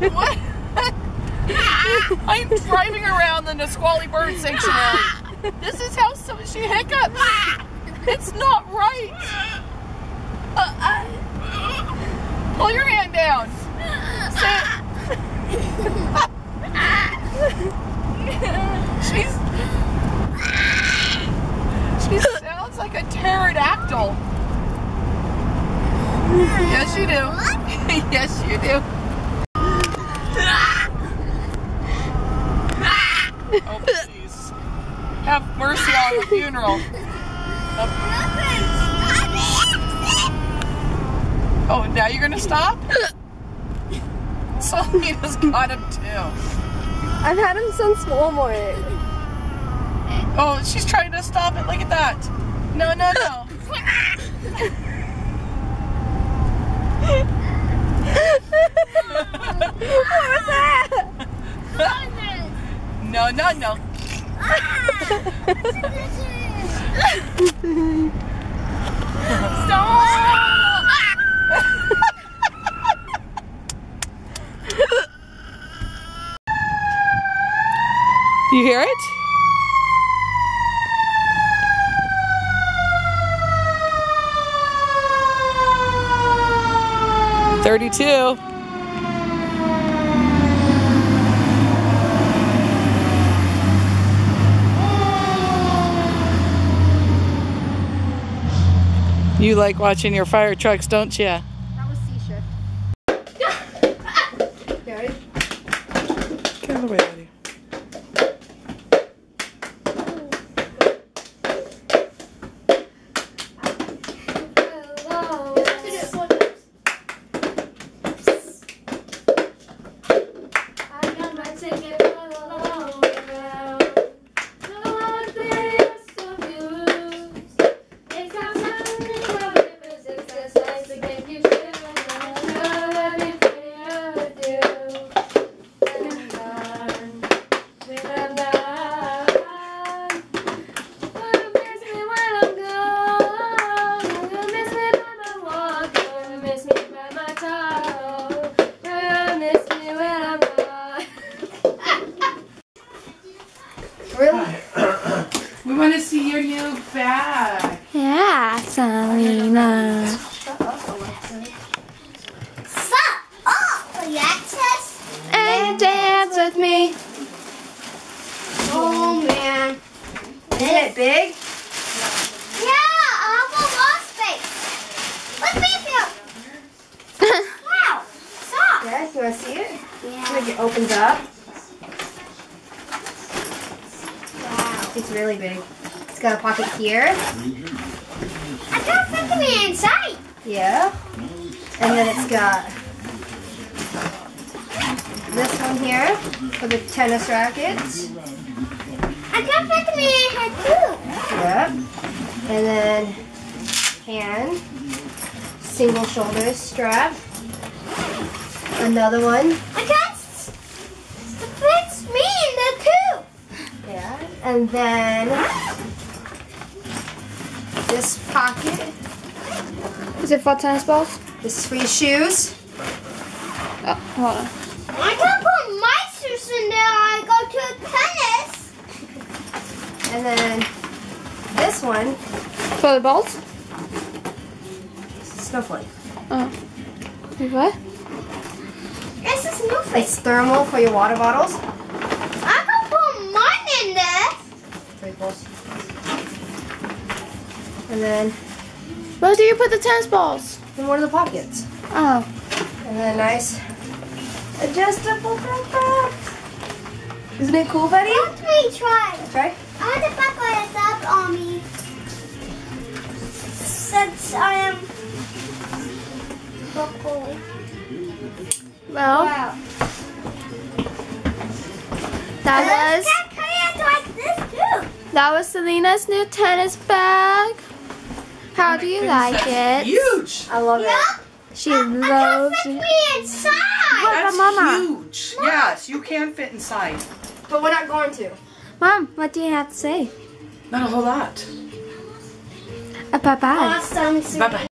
What? I'm driving around the Nisqually Bird Sanctuary. This is how she hiccups. It's not right. Pull your hand down. She sounds like a pterodactyl. Yes, you do. Yes, you do. Oh, please. Have mercy on the funeral. Oh, now you're gonna stop? Selena's got him too. I've had him since Walmart. Oh, she's trying to stop it. Look at that. No, no, no. What was that? No, no, no. Stop! Do you hear it? $32. You like watching your fire trucks, don't you? That was C-shift. Ready? Get out of the way, buddy. Really? We want to see your new bag. Yeah, Selena. Sup up, Alexis? And dance with me. Oh man. Isn't it big? Yeah, I have a lot of space. Let me feel. Wow. Stop. Yes, you want to see it? Yeah. Like it opens up. Wow. It's really big. It's got a pocket here. I can't fit me inside. Yeah. And then it's got this one here for the tennis rackets. I can't fit me in here too. Yep. And then hand, single shoulder strap. Another one. I can't fit me in the too. Yeah. And then this pocket. Is it for tennis balls? This is for your shoes. Oh, hold on. I can't put my shoes in there. I go to tennis. And then this one. For the balls? Snowflake. Oh. Wait, what? This is new face. It's thermal for your water bottles. I can put mine in there. Very cool. And then Where do you put the tennis balls? in one of the pockets. Oh. And then a nice adjustable backpack. Isn't it cool, buddy? Let me try. Try. I want to put it up on me. Since I am so cool. Well, Wow. that was like this too. that was Selena's new tennis bag. How do you like it? Huge. I love it. She I can loves fit it. me inside. That's Mama. huge. Yes, you can fit inside. But we're not going to. Mom, what do you have to say? Not a whole lot. Bye-bye. Awesome. Bye-bye.